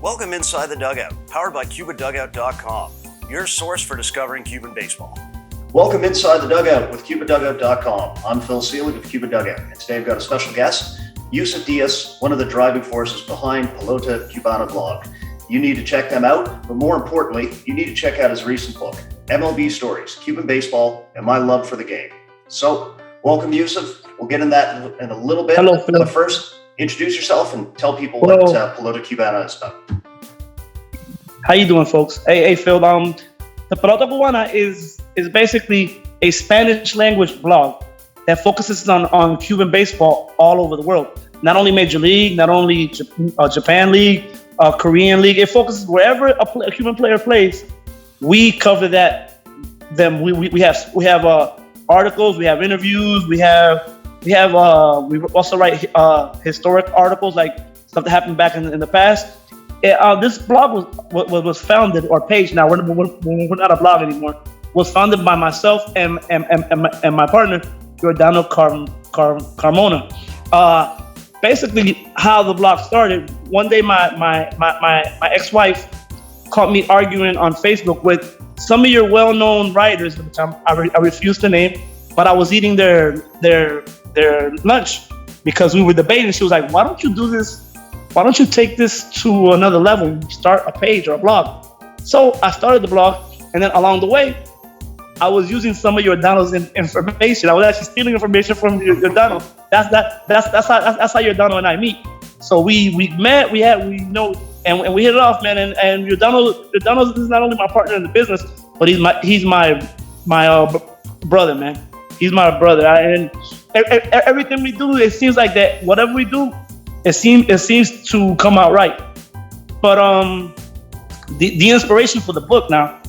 Welcome Inside the Dugout, powered by CubaDugout.com, your source for discovering Cuban baseball. Welcome Inside the Dugout with CubaDugout.com. I'm Phil Seelig of Cuba Dugout, and today I've got a special guest, Yusuf Diaz, one of the driving forces behind Pelota Cubana blog. You need to check them out, but more importantly, you need to check out his recent book, MLB Stories, Cuban Baseball, and My Love for the Game. So, welcome Yusuf. We'll get in that in a little bit. Hello, Phil. But first, introduce yourself and tell people what Pelota Cubana is about. How you doing, folks? Hey, Phil. The Pelota Cubana is basically a Spanish language blog that focuses on Cuban baseball all over the world. Not only Major League, not only Japan League, Korean League. It focuses wherever a Cuban player plays. We cover that. We have articles. We have interviews. We also write historic articles, like stuff that happened back in the past. This blog was founded, or page now, we're not a blog anymore, was founded by myself and my partner, Giordano Carmona. Basically, how the blog started, one day my ex-wife caught me arguing on Facebook with some of your well-known writers, which I refuse to name, but I was eating their lunch because we were debating. She was like, why don't you do this? Why don't you take this to another level? Start a page or a blog. So I started the blog, and then along the way, I was using some of Giordano's information. I was actually stealing information from Giordano. That's how Giordano and I meet. So we met, we know, and we hit it off, man. And Giordano is not only my partner in the business, but he's my brother, man. He's my brother. And everything we do, it seems like that. Whatever we do, it seems to come out right. But the inspiration for the book now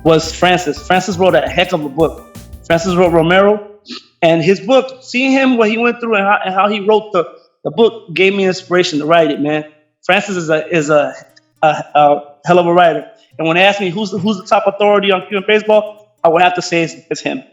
was Francis. Francis wrote a heck of a book. Francis wrote Romero, and his book, seeing him, what he went through, and how he wrote the book, gave me inspiration to write it, man. Francis is a hell of a writer. And when they ask me who's the top authority on Cuban baseball, I would have to say it's him.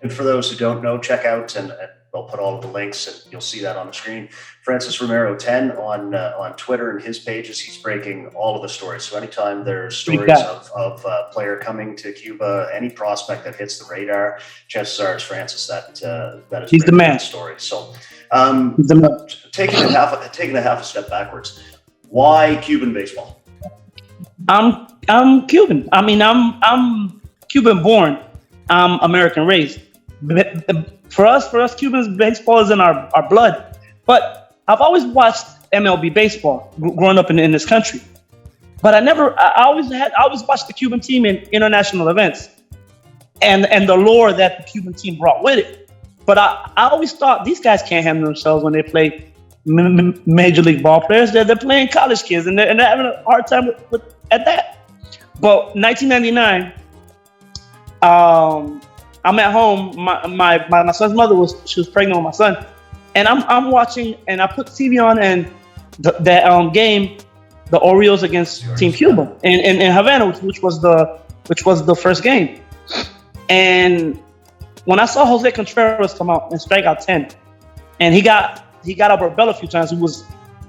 And for those who don't know, check out, and I'll put all of the links, and you'll see that on the screen. Francis Romero 10 on Twitter and his pages. He's breaking all of the stories. So anytime there's stories of a player coming to Cuba, any prospect that hits the radar, chances are it's Francis that is he's the man. Story. So taking a half a step backwards, why Cuban baseball? I'm Cuban. I mean, I'm Cuban born. I'm American raised. For us Cubans, baseball is in our blood. But I've always watched MLB baseball growing up in this country. But I always watched the Cuban team in international events and the lore that the Cuban team brought with it. But I always thought these guys can't handle themselves when they play major league ball players. They're playing college kids, and they're having a hard time at that. But 1999, I'm at home. My son's mother was pregnant with my son, and I'm watching, and I put the TV on, and that game, the Orioles against Team Cuba in Havana, which was the first game. And when I saw Jose Contreras come out and strike out 10, and he got a bell a few times, who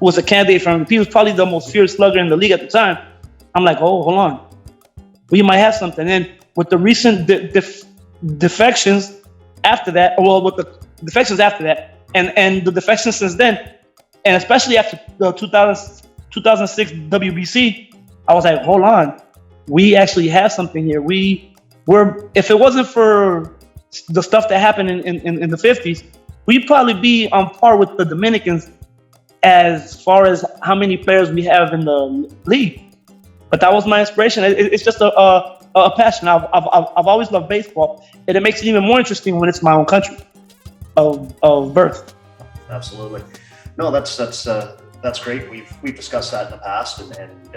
was a candidate for MVP. He was probably the most fierce slugger in the league at the time. I'm like, oh, hold on, we might have something. And with the recent defections after that, with the defections after that, and the defections since then, and especially after the 2006 WBC, I was like, hold on, we actually have something here. If it wasn't for the stuff that happened in the 50s, we'd probably be on par with the Dominicans as far as how many players we have in the league. But that was my inspiration. It's just a passion. I've always loved baseball, and it makes it even more interesting when it's my own country of birth. Absolutely. No, that's great. We've discussed that in the past, and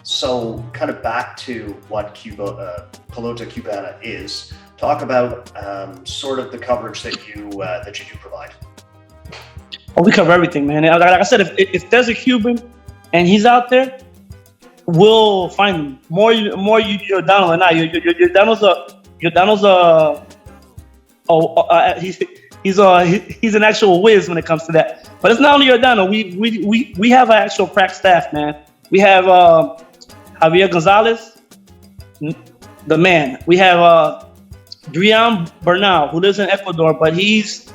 so kind of back to what Pelota Cubana is. Talk about sort of the coverage that you do provide. Oh, we cover everything, man. Like I said, if there's a Cuban and he's out there, we'll find him. More Giordano than I. He's an actual whiz when it comes to that. But it's not only Giordano. We have an actual crack staff, man. We have Javier Gonzalez, the man. We have Drian Bernal, who lives in Ecuador, but he's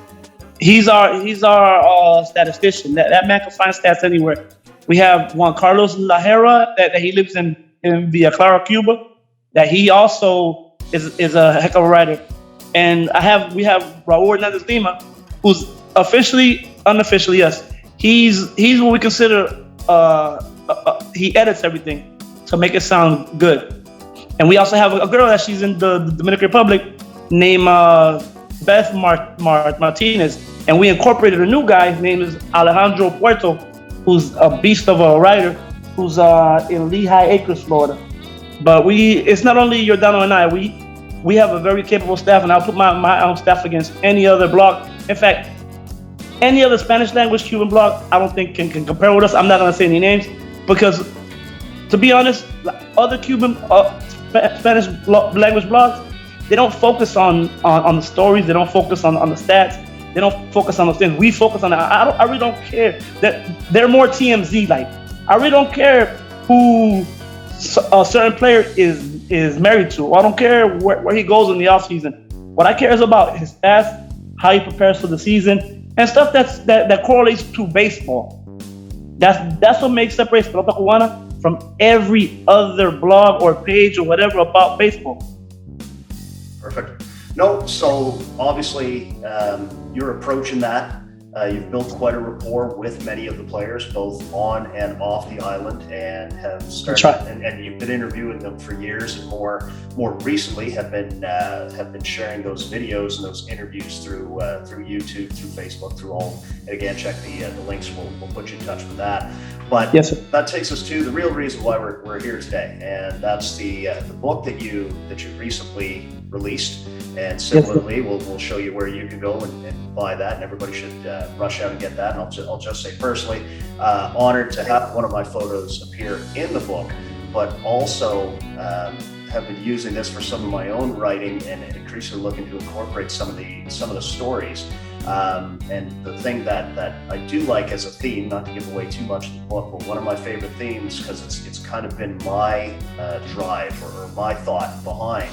our statistician. That man can find stats anywhere. We have Juan Carlos Lajera, that he lives in Villa Clara, Cuba. That he also is a heck of a writer. And we have Raul Hernandez Lima, who's unofficially, yes. He's what we consider he edits everything to make it sound good. And we also have a girl that she's in the Dominican Republic named Beth Martinez. And we incorporated a new guy. His name is Alejandro Puerto, who's a beast of a writer, who's in Lehigh Acres, Florida. But it's not only Giordano and I. We have a very capable staff, and I'll put my own staff against any other blog. In fact, any other Spanish language Cuban blog, I don't think can compare with us. I'm not going to say any names because, to be honest, other Cuban Spanish language blogs, they don't focus on the stories. They don't focus on the stats. They don't focus on those things. We focus on that. I really don't care. They're more TMZ like. I really don't care who a certain player is married to. I don't care where he goes in the off season. What I care is about his stats, how he prepares for the season, and stuff that correlates to baseball. That's what separates Pelota Cubana from every other blog or page or whatever about baseball. Perfect. No, so obviously you're approaching that. You've built quite a rapport with many of the players, both on and off the island, and have started. And you've been interviewing them for years, and more recently have been sharing those videos and those interviews through YouTube, through Facebook, through all. And again, check the links. We'll put you in touch with that. But yes, sir. That takes us to the real reason why we're here today, and that's the book that you recently released. And similarly, we'll show you where you can go and buy that, and everybody should rush out and get that. And I'll just say personally, honored to have one of my photos appear in the book, but also have been using this for some of my own writing and increasingly looking to incorporate some of the stories. And the thing that I do like as a theme, not to give away too much of the book, but one of my favorite themes, because it's kind of been my drive or my thought behind.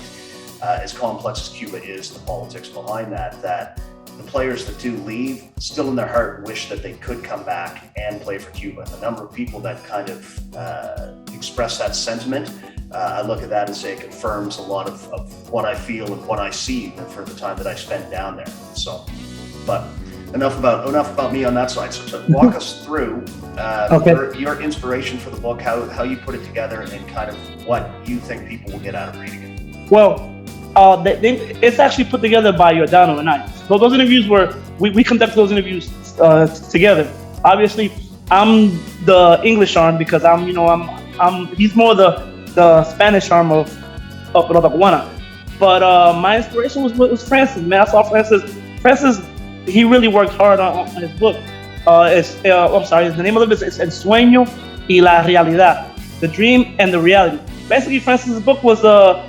As complex as Cuba is, the politics behind that the players that do leave still in their heart wish that they could come back and play for Cuba. The number of people that kind of express that sentiment, I look at that and say it confirms a lot of what I feel and what I see for the time that I spent down there. So, but enough about me on that side. So walk us through your inspiration for the book, how you put it together, and kind of what you think people will get out of reading it. Well, it's actually put together by Giordano and I. So those interviews we conducted those interviews together. Obviously, I'm the English arm because he's more the Spanish arm of Pelota Cubana. But my inspiration was Francis. Man, I saw Francis. Francis, he really worked hard on his book. The name of it is El Sueño y la Realidad, the dream and the reality. Basically, Francis's book was a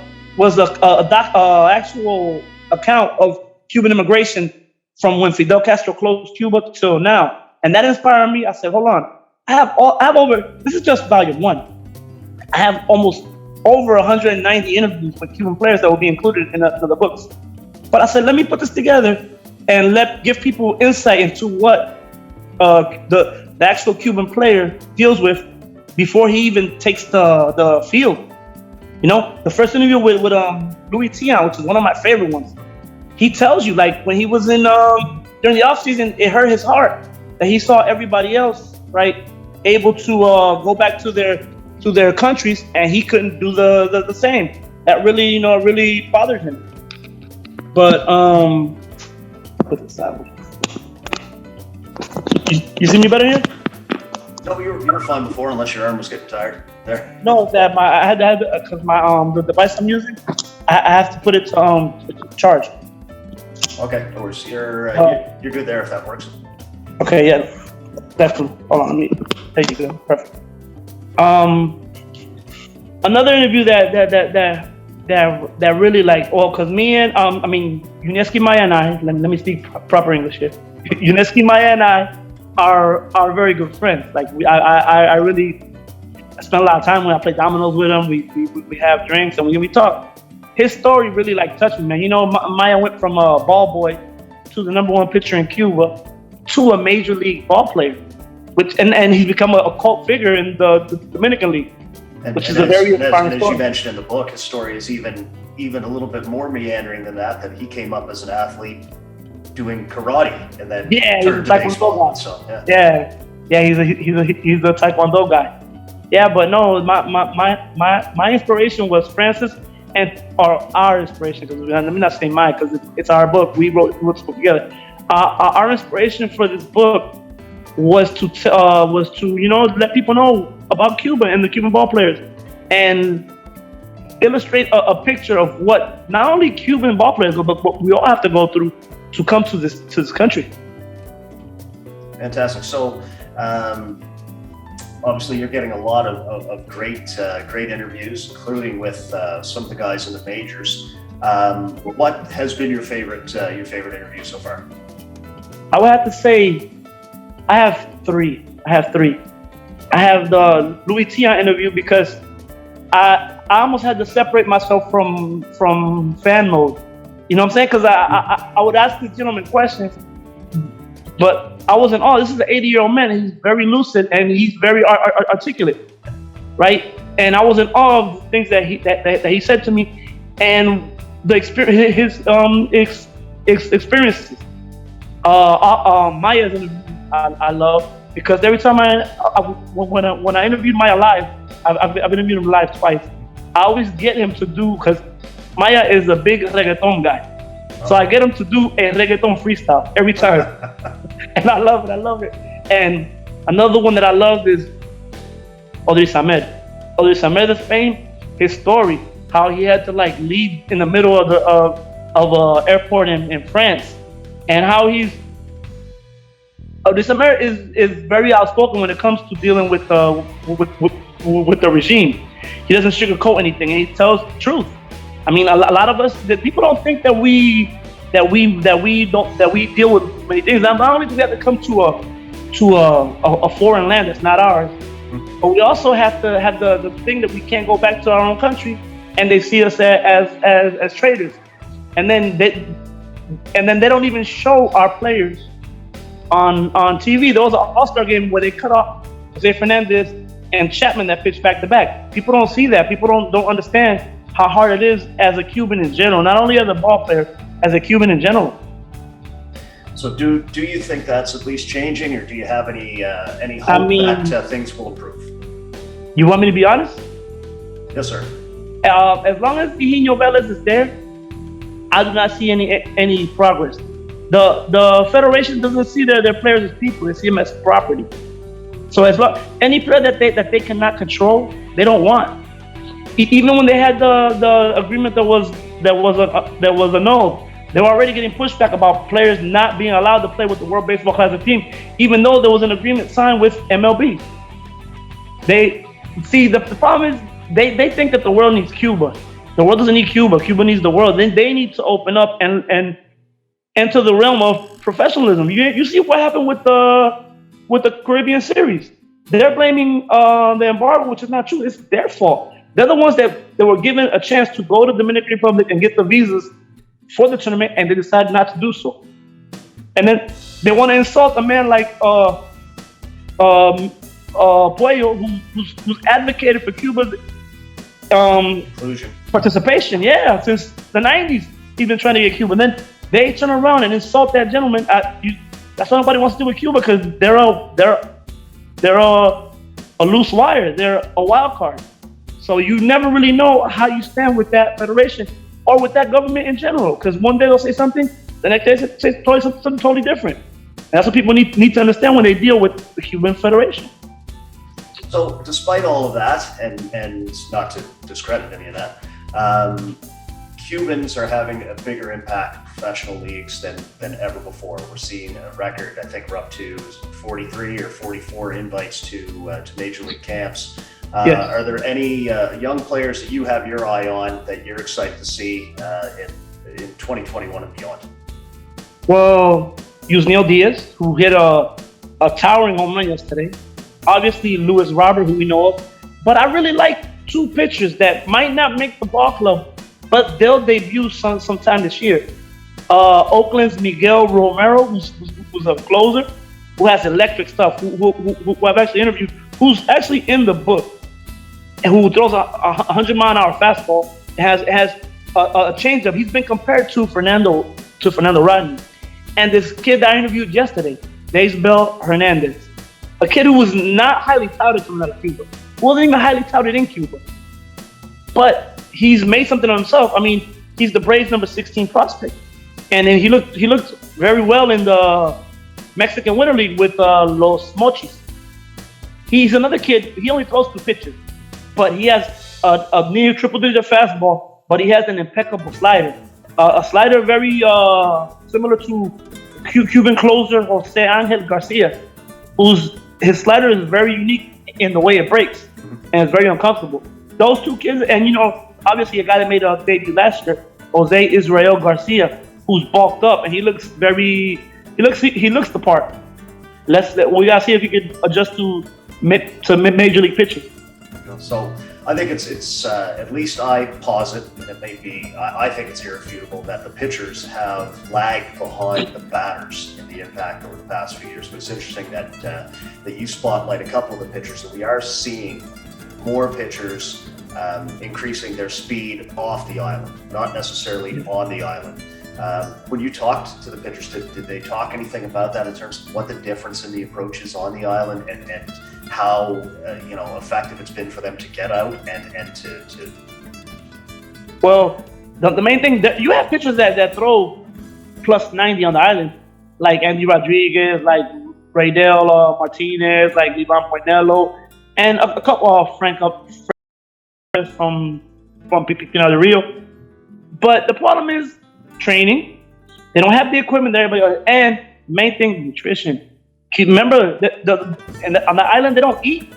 actual account of Cuban immigration from when Fidel Castro closed Cuba till now, and that inspired me. I said, "Hold on, I have over. This is just volume 1. I have almost over 190 interviews with Cuban players that will be included in the books." But I said, "Let me put this together and give people insight into what the actual Cuban player deals with before he even takes the field." You know, the first interview with Louis Tian, which is one of my favorite ones, he tells you, like, when he was in during the off season, it hurt his heart that he saw everybody else, right, able to go back to their countries, and he couldn't do the same. That really, really bothered him. But put this out. You see me better here? No, you were fine before, unless your arm was getting tired. There. No, that I had because the device I'm using, I have to put it to charge. Okay, no worries. You're good there if that works. Okay, yeah, definitely. Hold on, there you go. Perfect. Another interview that really because me and Yuneski Maya and I, let me speak proper English here. Yuneski Maya and I are very good friends. Like I really I spent a lot of time when I play dominoes with him. We have drinks and we talk. His story really like touched me, man. You know, Maya went from a ball boy to the #1 pitcher in Cuba to a major league ball player, which and he's become a cult figure in the Dominican League, which is a very inspiring as story. you mentioned in the book, his story is even a little bit more meandering than that. That he came up as an athlete doing karate and then turned to baseball. So he's a Taekwondo guy. Yeah, but no, my inspiration was Francis, or our inspiration, because let me not say mine, because it's our book. We wrote this book together. Our inspiration for this book was to let people know about Cuba and the Cuban ball players, and illustrate a picture of what not only Cuban ball players, but what we all have to go through to come to this country. Fantastic. So, obviously, you're getting a lot of great interviews, including with some of the guys in the majors. What has been your favorite interview so far? I would have to say, I have three. I have the Louis Tion interview because I almost had to separate myself from fan mode. You know what I'm saying? Because I would ask the gentleman questions, but I wasn't. Oh, this is an 80-year-old man. And he's very lucid and he's very articulate, right? And I was in awe of the things that he said to me, and the experience, his experiences. Maya's interview I love, because every time when I interviewed Maya live, I've interviewed him live twice. I always get him to do, because Maya is a big reggaeton guy. So I get him to do a reggaeton freestyle every time. And I love it. And another one that I love is Odris Ahmed. Odris Ahmed's fame, his story, how he had to leave in the middle of an airport in France, and how Odris Ahmed is very outspoken when it comes to dealing with the regime. He doesn't sugarcoat anything, and he tells the truth. I mean, a lot of us, people don't think that we deal with many things. Not only do we have to come to a foreign land that's not ours, but we also have to have the thing that we can't go back to our own country, and they see us as traitors. And then they don't even show our players on TV. There was an All-Star game where they cut off Jose Fernandez and Chapman that pitched back to back. People don't see that. People don't understand how hard it is as a Cuban in general, not only as a ball player, as a Cuban in general. So do you think that's at least changing, or do you have any hope that things will improve? You want me to be honest? Yes, sir. As long as Eugenio Velez is there, I do not see any progress. The federation doesn't see their players as people; they see them as property. So as long any player that they cannot control, they don't want. Even when they had the agreement that was annulled, they were already getting pushback about players not being allowed to play with the World Baseball Classic team, even though there was an agreement signed with MLB. They see the problem is they think that the world needs Cuba. The world doesn't need Cuba. Cuba needs the world. Then they need to open up and enter the realm of professionalism. You see what happened with the Caribbean series. They're blaming the embargo, which is not true. It's their fault. They're the ones that were given a chance to go to the Dominican Republic and get the visas for the tournament, and they decided not to do so. And then they want to insult a man like Puello, who's advocated for Cuba's participation. Yeah, since the 90s, he's been trying to get Cuba. And then they turn around and insult that gentleman. That's what nobody wants to do with Cuba, because they're a loose wire. They're a wild card. So you never really know how you stand with that federation or with that government in general, because one day they'll say something, the next day they'll say something totally different. And that's what people need to understand when they deal with the Cuban Federation. So despite all of that, and not to discredit any of that, Cubans are having a bigger impact in professional leagues than ever before. We're seeing a record, I think we're up to 43 or 44 invites to major league camps. Yes. Are there any young players that you have your eye on that you're excited to see in 2021 and beyond? Well, Yusniel Diaz, who hit a towering home run yesterday. Obviously, Luis Robert, who we know of. But I really like two pitchers that might not make the ball club, but they'll debut sometime this year. Oakland's Miguel Romero, who's a closer, who has electric stuff, who I've actually interviewed, who's actually in the book, and who throws a 100-mile-an-hour fastball, has a changeup. He's been compared to Fernando Rodney. And this kid that I interviewed yesterday, Daysbel Hernandez, a kid who was not highly touted from out of Cuba, wasn't even highly touted in Cuba, but he's made something of himself. I mean, he's the Braves number 16 prospect, and then he looked very well in the Mexican Winter League with Los Mochis. He's another kid. He only throws 2 pitches, but he has a near triple-digit fastball, but he has an impeccable slider. A slider very similar to Cuban closer Jose Angel Garcia, his slider is very unique in the way it breaks, and it's very uncomfortable. Those 2 kids, and obviously a guy that made a debut last year, Jose Israel Garcia, who's bulked up, and he looks the part. We gotta see if he can adjust to major league pitching. So I think it's at least I posit, and it may be, I think it's irrefutable that the pitchers have lagged behind the batters in the impact over the past few years. But it's interesting that you spotlight a couple of the pitchers, that we are seeing more pitchers increasing their speed off the island, not necessarily on the island. When you talked to the pitchers, did they talk anything about that in terms of what the difference in the approach is on the island, and how effective it's been for them to get out and to... Well, the main thing that you have pitchers that throw plus 90 on the island, like Andy Rodriguez, like Raydel Martinez, like Livan Poinello, and a couple of Frank from Pino de Rio. But the problem is training. They don't have the equipment that everybody else, and main thing, nutrition. Remember, on the island, they don't eat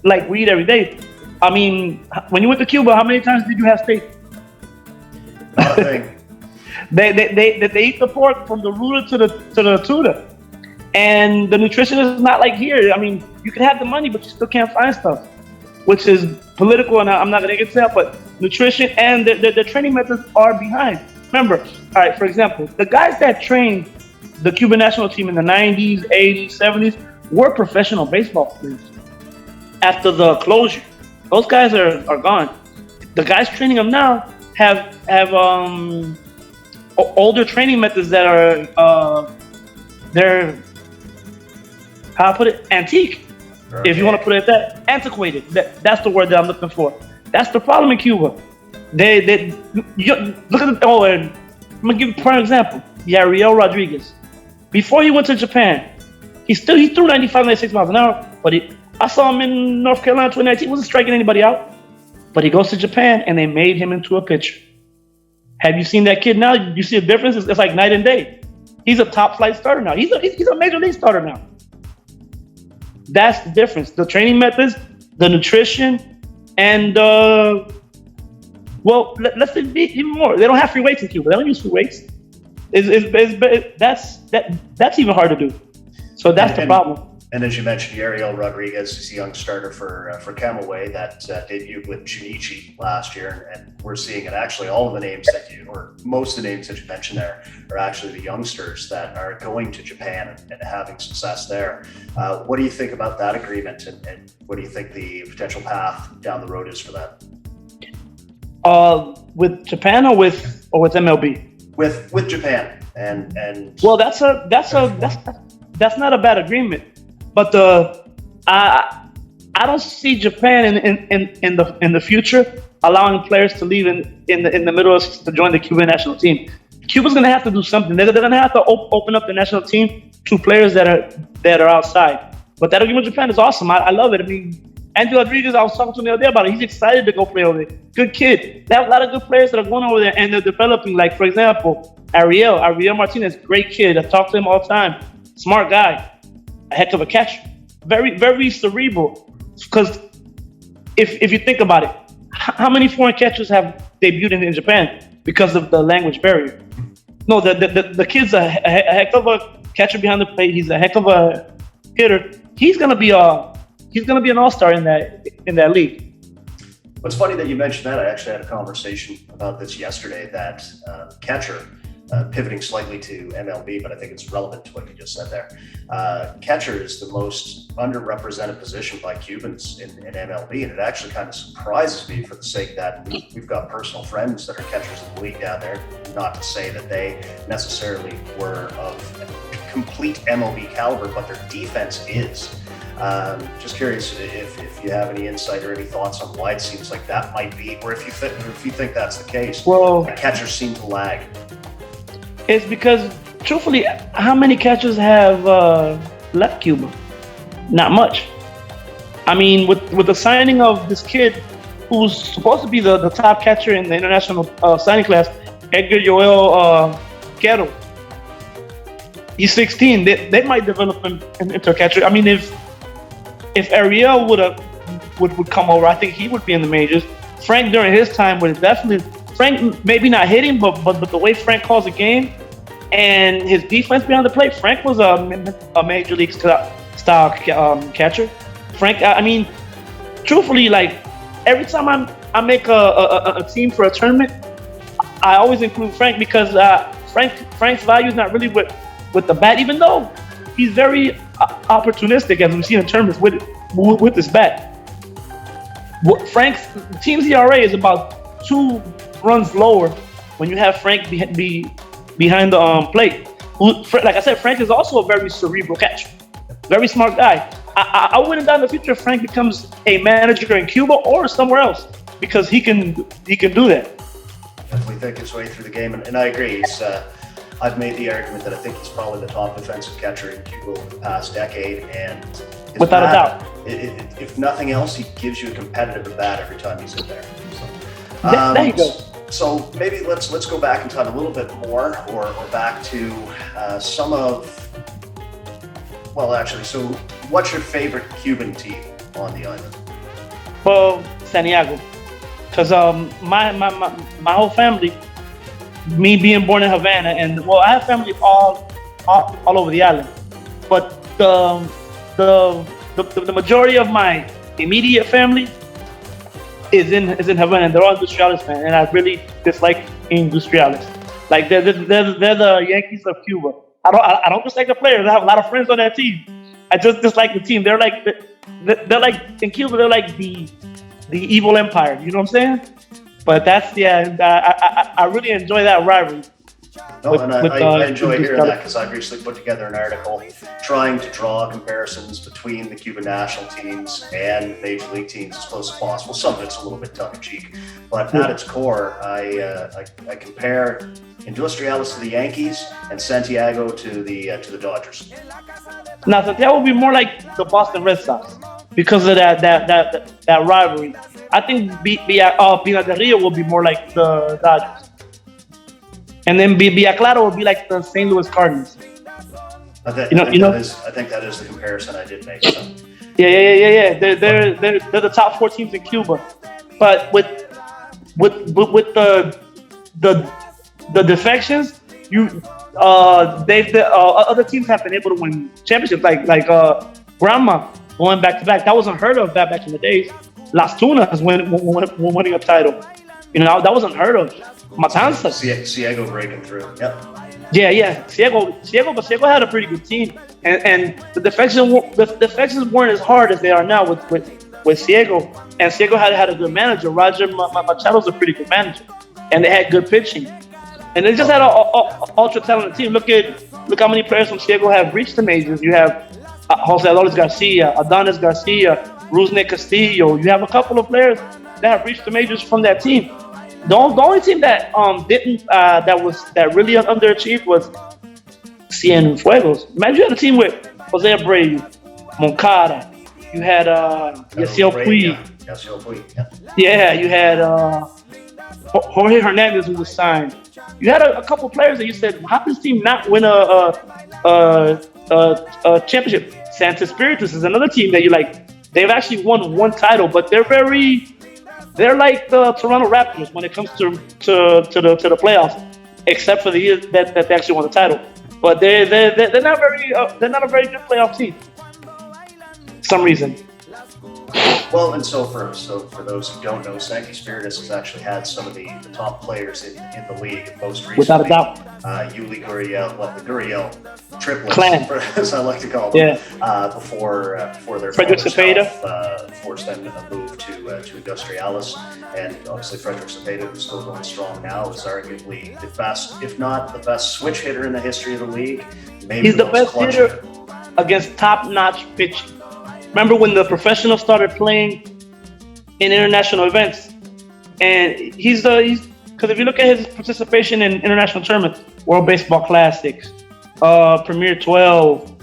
like we eat every day. I mean, when you went to Cuba, how many times did you have steak? Nothing. They eat the pork from the ruler to the tuna, and the nutrition is not like here. I mean, you can have the money, but you still can't find stuff, which is political, and I'm not gonna get to that. But nutrition and the training methods are behind. Remember, all right, for example, the guys that trained the Cuban national team in the 90s, 80s, 70s were professional baseball players. After the closure, those guys are gone. The guys training them now have older training methods that are they're, how I put it, antique. Okay. If you want to put it that, antiquated. That's the word that I'm looking for. That's the problem in Cuba. They look at the, and I'm gonna give you a prime example. Yariel Rodriguez. Before he went to Japan, he threw 95, 96 miles an hour, but I saw him in North Carolina 2019. He wasn't striking anybody out. But he goes to Japan, and they made him into a pitcher. Have you seen that kid now? You see a difference? It's like night and day. He's a top flight starter now. He's a major league starter now. That's the difference. The training methods, the nutrition, and let's be even more. They don't have free weights in Cuba. They don't use free weights. That's even hard to do. So that's the problem. And as you mentioned, Yariel Rodriguez is a young starter for Camagüey that debuted with Junichi last year, and we're seeing it. Actually, all of the names or most of the names that you mentioned there are actually the youngsters that are going to Japan and having success there. What do you think about that agreement, and what do you think the potential path down the road is for that? With Japan or with MLB? With Japan and well, that's not a bad agreement. But I don't see Japan in the future allowing players to leave in the middle to join the Cuban national team. Cuba's gonna have to do something. They're gonna have to open up the national team to players that are outside. But that agreement with Japan is awesome. I love it. I mean, Andy Rodriguez, I was talking to him the other day about it. He's excited to go play over there. Good kid. They have a lot of good players that are going over there and they're developing. Like, for example, Ariel Martinez, great kid. I talk to him all the time. Smart guy. A heck of a catcher. Very, very cerebral. Because if you think about it, how many foreign catchers have debuted in Japan because of the language barrier? No, the kid's a heck of a catcher behind the plate. He's a heck of a hitter. He's going to be he's going to be an all-star in that league. What's funny that you mentioned that. I actually had a conversation about this yesterday, that catcher, pivoting slightly to MLB, but I think it's relevant to what you just said there. Catcher is the most underrepresented position by Cubans in MLB, and it actually kind of surprises me, for the sake that we've got personal friends that are catchers in the league down there. Not to say that they necessarily were of complete MLB caliber, but their defense is. Just curious if you have any insight or any thoughts on why it seems like that might be, or if you think that's the case. Well, the catchers seem to lag. It's because, truthfully, how many catchers have left Cuba? Not much. I mean, with the signing of this kid who's supposed to be the top catcher in the international signing class, Edgar Joel Quero. He's 16. They might develop him into a catcher. I mean, if Ariel would come over, I think he would be in the majors. Frank during his time would definitely. Frank maybe not hitting, but the way Frank calls the game and his defense behind the plate, Frank was a major league style catcher. Frank, I mean, truthfully, like every time I make a team for a tournament, I always include Frank, because Frank's value is not really with the bat, even though he's very opportunistic, as we've seen in tournaments with his bat. Frank's team's ERA is about 2 runs lower when you have Frank behind the plate. Like I said, Frank is also a very cerebral catcher, very smart guy. I wouldn't doubt in the future if Frank becomes a manager in Cuba or somewhere else, because he can do that. Definitely think his way through the game, and I agree. I've made the argument that I think he's probably the top defensive catcher in Cuba over the past decade, and without a doubt, if nothing else, he gives you a competitive at bat every time he's in there. So, there you go. So maybe let's go back in time a little bit more, or back to some of. Well, actually, so what's your favorite Cuban team on the island? Well, Santiago, because my whole family, me being born in Havana, and I have family all over the island, but the majority of my immediate family is in Havana, and they're all Industriales fans, and I really dislike Industriales. Like they're the Yankees of Cuba. I don't dislike the players. I have a lot of friends on that team. I just dislike the team. They're like in Cuba. They're like the evil empire. You know what I'm saying? But I really enjoy that rivalry. No, I enjoy hearing that, because I've recently put together an article trying to draw comparisons between the Cuban national teams and major league teams as close as possible. Some of it's a little bit tongue-in-cheek, but at its core, I compare Industriales to the Yankees and Santiago to the Dodgers. Now, Santiago would be more like the Boston Red Sox because of that rivalry. I think Pinar del Rio will be more like the Dodgers. And then Villa Clara will be like the St. Louis Cardinals. I think that is the comparison I did make. So. Yeah. They're the top 4 teams in Cuba, but with the defections, other teams have been able to win championships, like Granma going back to back. That was unheard of back in the days. Las Tunas winning a title. That was unheard of. Matanzas. Ciego breaking through. Yep. Yeah. Ciego had a pretty good team, and the defections weren't as hard as they are now with Ciego. And Ciego had a good manager. Roger Machado's a pretty good manager, and they had good pitching, and they just had an ultra talented team. Look how many players from Ciego have reached the majors. You have Jose Alois Garcia, Adonis Garcia, Rusne Castillo. You have a couple of players that have reached the majors from that team. The only team that didn't that really underachieved was Cienfuegos. Imagine you had a team with Jose Abreu, Moncada. You had Yasiel Puig. Yeah, you had Jorge Hernandez, who was signed. You had a couple players that you said, how did this team not win a championship? Santa Spiritus is another team that you like. They've actually won 1 title, but they're like the Toronto Raptors when it comes to the playoffs, except for the year that they actually won the title. But they're not a very good playoff team. For some reason. Well, and so for those who don't know, Sancti Spiritus has actually had some of the top players in the league. Most recently, Without a doubt, Yuli Gurriel, the Gurriel triplets, Clan. as I like to call them, yeah. Before their Frederick father's Cepeda. health forced them to move to Industrialis, and obviously Frederick Cepeda, who's still going strong now, is arguably the best, if not the best, switch hitter in the history of the league. Maybe He's the best hitter against top-notch pitching. Remember when the professionals started playing in international events, and he's because if you look at his participation in international tournaments, World Baseball Classics, Premier 12,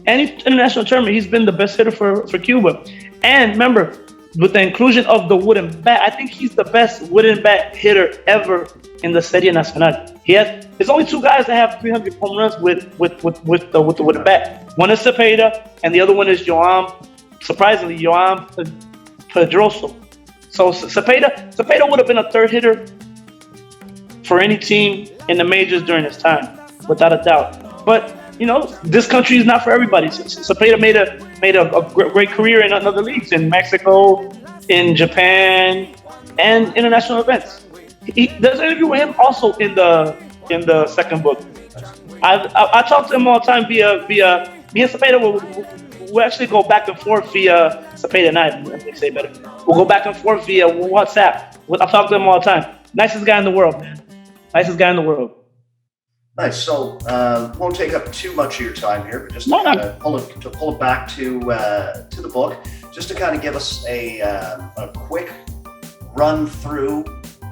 any international tournament, he's been the best hitter for Cuba. And remember, with the inclusion of the wooden bat, I think he's the best wooden bat hitter ever in the Serie Nacional. There's only two guys that have 300 home runs with the wooden bat. One is Cepeda, and the other one is surprisingly, Joan Pedroso. So Cepeda would have been a third hitter for any team in the majors during his time, without a doubt. But this country is not for everybody. Cepeda made a great career in other leagues, in Mexico, in Japan, and international events. There's an interview with him also in the second book. I talk to him all the time via me and Cepeda. We'll actually go back and forth via Cepeda and I. Let me say better. We'll go back and forth via WhatsApp. I talk to him all the time. Nicest guy in the world, man. Nicest guy in the world. Nice. So won't take up too much of your time here, but just to pull it back to the book, just to kind of give us a quick run through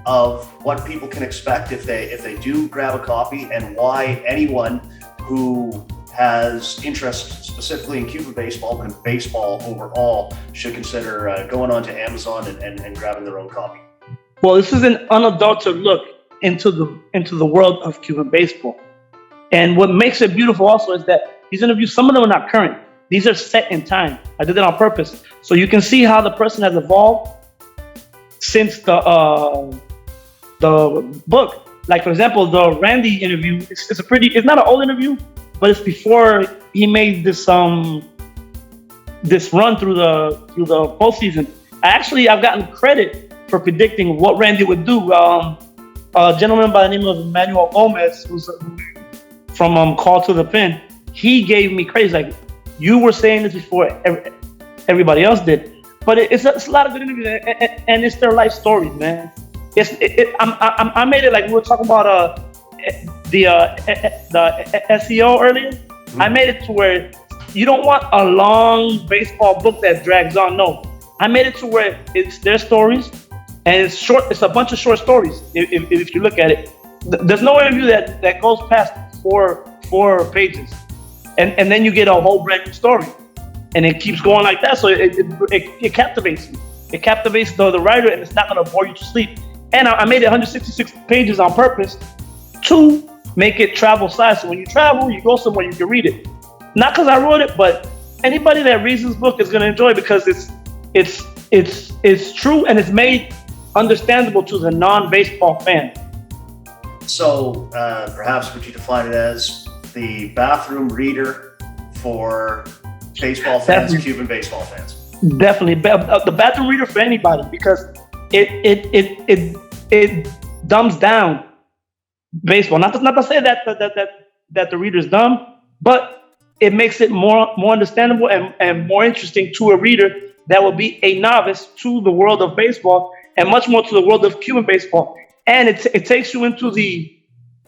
of what people can expect if they do grab a copy, and why anyone who has interest specifically in Cuban baseball, but in baseball overall, should consider going on to Amazon and grabbing their own copy. Well, this is an unadulterated look into the world of Cuban baseball. And what makes it beautiful also is that these interviews, some of them are not current. These are set in time. I did that on purpose. So you can see how the person has evolved since the book. Like, for example, the Randy interview, it's not an old interview, but it's before he made this run through the postseason. I've gotten credit for predicting what Randy would do. A gentleman by the name of Emmanuel Gomez, who's from Call to the Pin, he gave me credit. He's like, you were saying this before everybody else did. But it's a lot of good interviews, and it's their life stories, man. I made it like we were talking about the SEO earlier. Mm-hmm. I made it to where you don't want a long baseball book that drags on. No, I made it to where it's their stories, and it's short. It's a bunch of short stories. If you look at it, there's no interview that goes past four pages, and then you get a whole brand new story, and it keeps going like that. So it captivates you. It captivates the writer, and it's not going to bore you to sleep. And I made it 166 pages on purpose to make it travel size. So when you travel, you go somewhere, you can read it. Not because I wrote it, but anybody that reads this book is going to enjoy it, because it's true, and it's made understandable to the non-baseball fan. So perhaps would you define it as the bathroom reader for baseball fans, definitely. Cuban baseball fans? Definitely. The bathroom reader for anybody, because it dumbs down baseball. Not to say that the reader's dumb, but it makes it more understandable and more interesting to a reader that will be a novice to the world of baseball, and much more to the world of Cuban baseball. And it takes you into the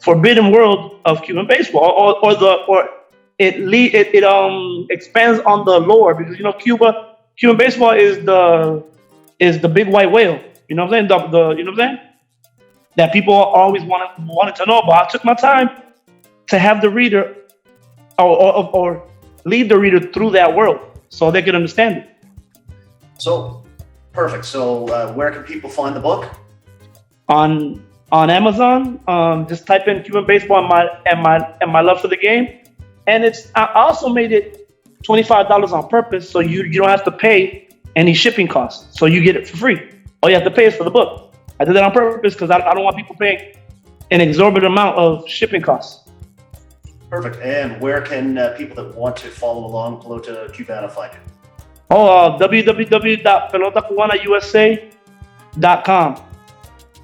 forbidden world of Cuban baseball, or it expands on the lore, because Cuban baseball is the big white whale. You know what I'm saying? You know what I'm saying? That people always wanted to know about. I took my time to have the reader or lead the reader through that world so they could understand it. So perfect. So where can people find the book? On Amazon. Just type in Cuban baseball and my love for the game, and I also made it $25 on purpose, so you don't have to pay any shipping costs. So you get it for free. All you have to pay is for the book. I did that on purpose because I don't want people paying an exorbitant amount of shipping costs. Perfect. And where can people that want to follow along Pelota Cubana find you? www.pelotacubana.usa.com.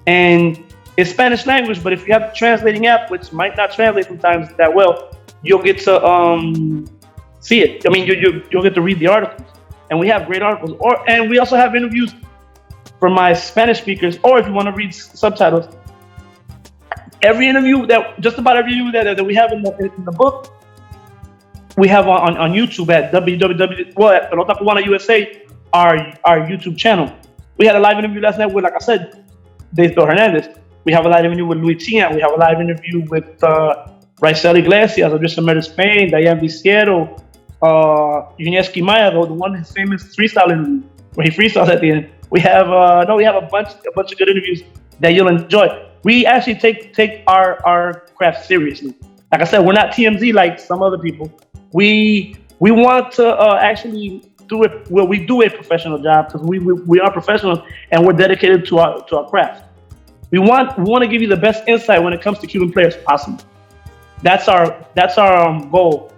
And it's Spanish language, but if you have the translating app, which might not translate sometimes that well, you'll get to see it. I mean, you'll get to read the articles, and we have great articles. And we also have interviews for my Spanish speakers, or if you want to read subtitles. Just about every interview that we have in the book, we have on YouTube at at Pelota Cubana USA, our YouTube channel. We had a live interview last night with, like I said, Desdo Hernandez. We have a live interview with Luis Tian. We have a live interview with Raisel Iglesias, Odrissa Merida Spain, Diane Viciero, Yunieski Maya, the one famous freestyle interview where he freestyles at the end. We have a bunch of good interviews that you'll enjoy. We actually take our craft seriously. Like I said, we're not TMZ like some other people. We want to actually do it. Well, we do a professional job because we are professionals and we're dedicated to our craft. We want to give you the best insight when it comes to Cuban players possible. That's our goal.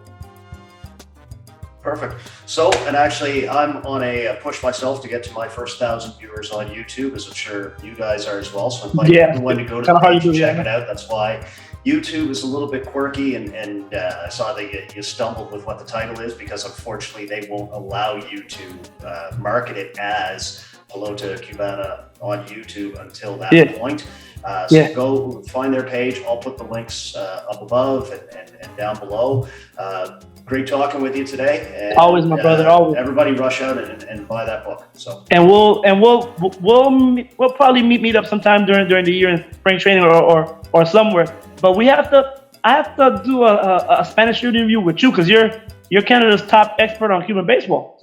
Perfect. So, and actually, I'm on a push myself to get to my first 1,000 viewers on YouTube, as I'm sure you guys are as well. So I invite everyone to go to the page and check it out. That's why YouTube is a little bit quirky, and I saw that you stumbled with what the title is, because unfortunately they won't allow you to market it as Pelota Cubana on YouTube until that point. So go find their page. I'll put the links up above and down below. Great talking with you today. And, always, my brother. Always. Everybody, rush out and buy that book. So. And we'll probably meet up sometime during the year in spring training or somewhere. But I have to do a Spanish interview with you because you're Canada's top expert on Cuban baseball.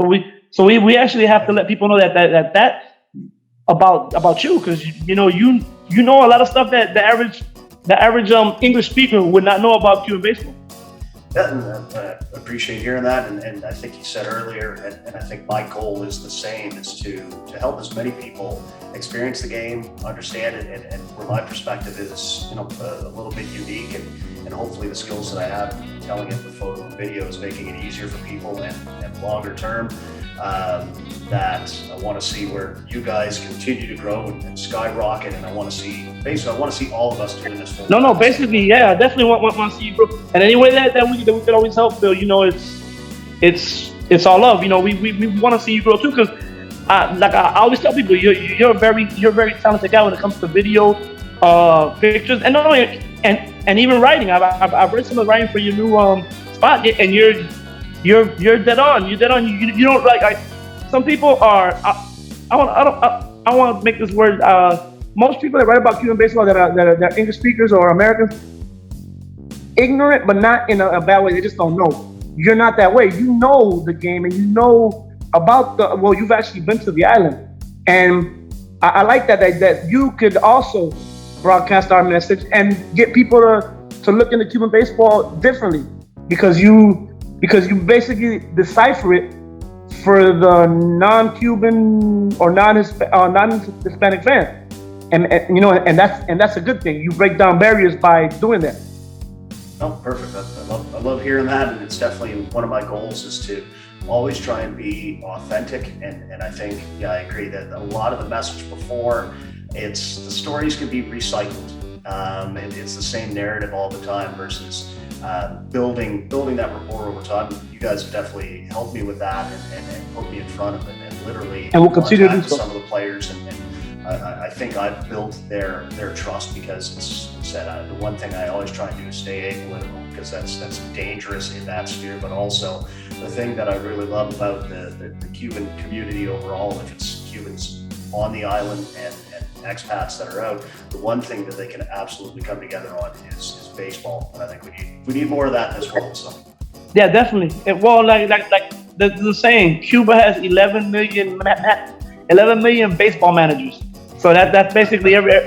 So we actually have to let people know that about you, because you know a lot of stuff that the average English speaker would not know about Cuban baseball. Yeah, and I appreciate hearing that, and I think you said earlier, and I think my goal is the same, is to help as many people experience the game, understand it, and where my perspective is, a little bit unique, and hopefully the skills that I have telling it with photo and video is making it easier for people, and longer term, that I want to see where you guys continue to grow and skyrocket, and I want to see all of us doing this. Basically, yeah, I definitely want to see you grow. And any way that we could always help, Bill, it's all love. We want to see you grow too, because like I always tell people, you're a very talented guy when it comes to video, pictures, and even writing. I've read some of the writing for your new spot, and you're dead on. You're dead on. You don't like some people are. I want to make this word. Most people that write about Cuban baseball that are English speakers or Americans, ignorant, but not in a bad way. They just don't know. You're not that way. You know the game, and you know about you've actually been to the island, and I like that you could also broadcast our message and get people to look into Cuban baseball differently, because you basically decipher it for the non-Cuban or non-Hispanic fan, and that's a good thing. You break down barriers by doing that. Oh, perfect. I love hearing that, and it's definitely one of my goals is to always try and be authentic, and I think I agree that a lot of the message before, it's the stories can be recycled. It's the same narrative all the time versus building that rapport over time. You guys have definitely helped me with that and put me in front of it, and literally, and we'll continue to do so. Some of the players, and I think I've built their trust, because it's said the one thing I always try and do is stay apolitical, because that's dangerous in that sphere. But also the thing that I really love about the Cuban community overall, if it's Cubans on the island and expats that are out, the one thing that they can absolutely come together on is baseball, and I think we need more of that in this world. So yeah, definitely. Like the saying, Cuba has 11 million baseball managers. So that's basically every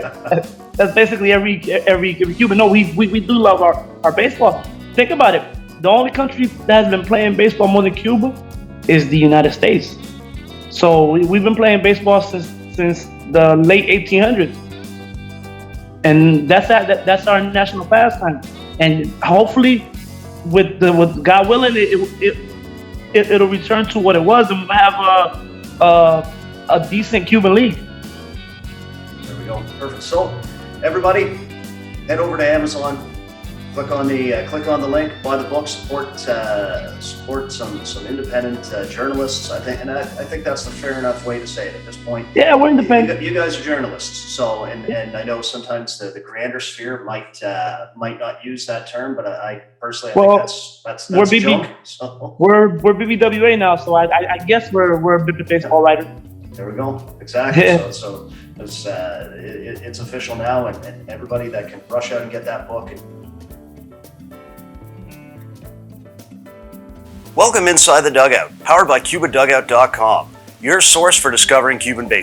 Cuban. No, we do love our baseball. Think about it. The only country that has been playing baseball more than Cuba is the United States. So we've been playing baseball since the late 1800s, and that's our national pastime. And hopefully, with God willing, it'll return to what it was, and we'll have a decent Cuban league. There we go. Perfect. So, everybody, head over to Amazon. Click on the link. Buy the book. Support some independent journalists. I think that's the fair enough way to say it at this point. Yeah, we're independent. You guys are journalists. So, and I know sometimes the grander sphere might not use that term, but I personally think that's we're a joke. So. We're BBWA now, so I guess we're a bit baseball writer. There we go. Exactly. So it's official now, and everybody that can rush out and get that book. Welcome Inside the Dugout, powered by CubaDugout.com, your source for discovering Cuban baseball.